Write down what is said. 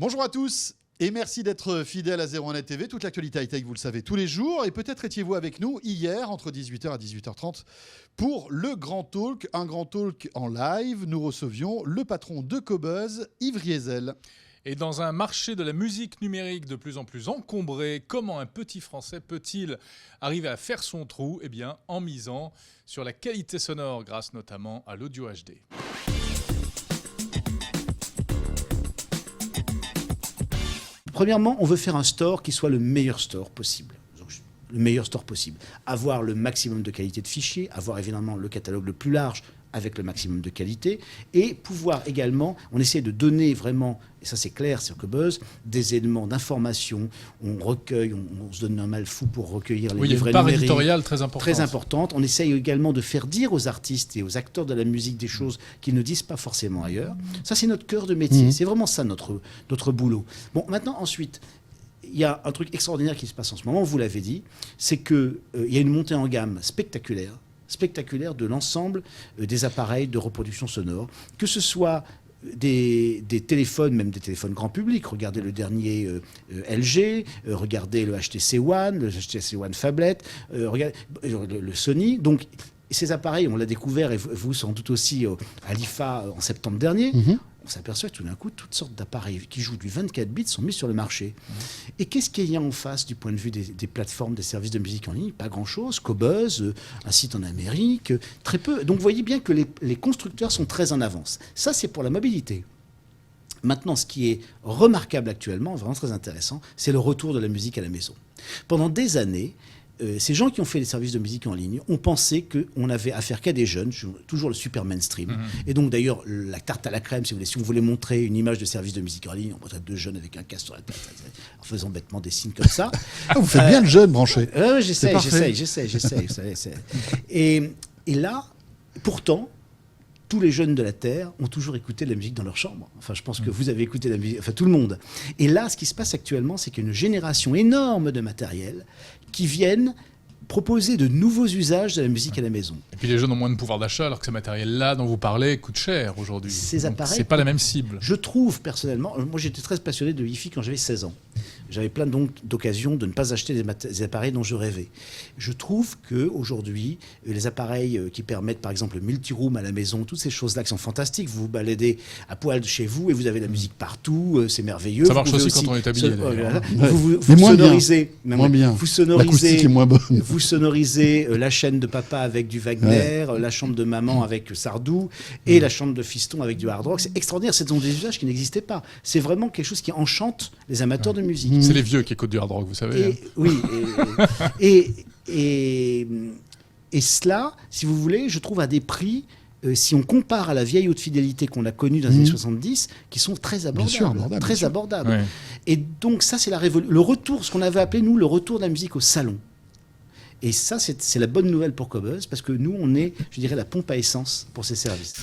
Bonjour à tous et merci d'être fidèles à 01net TV. Toute l'actualité high-tech, vous le savez, tous les jours. Et peut-être étiez-vous avec nous hier, entre 18h et 18h30, pour le Grand Talk. Un Grand Talk en live. Nous recevions le patron de Qobuz, Yves Riesel. Et dans un marché de la musique numérique de plus en plus encombré, comment un petit Français peut-il arriver à faire son trou ? Eh bien, en misant sur la qualité sonore, grâce notamment à l'audio HD. Premièrement, on veut faire un store qui soit le meilleur store possible. Le meilleur store possible. Avoir le maximum de qualité de fichiers, avoir évidemment le catalogue le plus large avec le maximum de qualité, et pouvoir également, on essaie de donner vraiment, et ça c'est clair sur Qobuz, des éléments d'information, on recueille, on se donne un mal fou pour recueillir les livrets numériques. Il y a une part éditoriale très importante. On essaye également de faire dire aux artistes et aux acteurs de la musique des choses qu'ils ne disent pas forcément ailleurs. Ça c'est notre cœur de métier, c'est vraiment ça notre boulot. Bon, maintenant ensuite, il y a un truc extraordinaire qui se passe en ce moment, vous l'avez dit, c'est qu'il y a une montée en gamme spectaculaire de l'ensemble des appareils de reproduction sonore, que ce soit des téléphones, même des téléphones grand public. Regardez le dernier LG, regardez le HTC One, le HTC One Phablet, regardez le Sony. Donc, ces appareils, on l'a découvert, et vous sans doute aussi à l'IFA en septembre dernier, on s'aperçoit que tout d'un coup, toutes sortes d'appareils qui jouent du 24 bits sont mis sur le marché. Et qu'est-ce qu'il y a en face du point de vue des plateformes, des services de musique en ligne ? Pas grand-chose. Qobuz, un site en Amérique, très peu. Donc vous voyez bien que les constructeurs sont très en avance. Ça, c'est pour la mobilité. Maintenant, ce qui est remarquable actuellement, vraiment très intéressant, c'est le retour de la musique à la maison. Pendant des années, ces gens qui ont fait les services de musique en ligne ont pensé qu'on avait affaire qu'à des jeunes, toujours le super mainstream. Et donc d'ailleurs, la tarte à la crème, si vous voulez montrer une image de service de musique en ligne, on montre deux jeunes avec un casque sur la tête, en faisant bêtement des signes comme ça. Vous faites bien le jeune branché. J'essaie. Et là, pourtant, tous les jeunes de la Terre ont toujours écouté de la musique dans leur chambre. Enfin, je pense que vous avez écouté de la musique, enfin tout le monde. Et là, ce qui se passe actuellement, c'est qu'il y a une génération énorme de matériel qui viennent proposer de nouveaux usages de la musique à la maison. Et puis les jeunes ont moins de pouvoir d'achat, alors que ce matériel-là dont vous parlez coûte cher aujourd'hui. Ces appareils, c'est pas la même cible. Je trouve personnellement, moi j'étais très passionné de Hi-Fi quand j'avais 16 ans. J'avais plein d'occasions de ne pas acheter des appareils dont je rêvais. Je trouve qu'aujourd'hui, les appareils qui permettent par exemple le multi-room à la maison, toutes ces choses-là qui sont fantastiques, vous vous baladez à poil chez vous et vous avez la musique partout, c'est merveilleux. Ça marche aussi quand on est habillé. Vous sonorisez. Moins bien. Vous sonorisez. L'acoustique est moins bonne. Vous sonorisez la chaîne de papa avec du Wagner, la chambre de maman avec Sardou et la chambre de fiston avec du hard rock. C'est extraordinaire. Ce sont des usages qui n'existaient pas. C'est vraiment quelque chose qui enchante les amateurs de musique. C'est les vieux qui écoutent du hard rock, vous savez. Oui. Et cela, si vous voulez, je trouve à des prix, si on compare à la vieille haute fidélité qu'on a connue dans les années 70, qui sont très abordables. Très abordables. Ouais. Et donc ça, c'est le retour, ce qu'on avait appelé, nous, le retour de la musique au salon. Et ça, c'est la bonne nouvelle pour Qobuz, parce que nous, on est, je dirais, la pompe à essence pour ces services.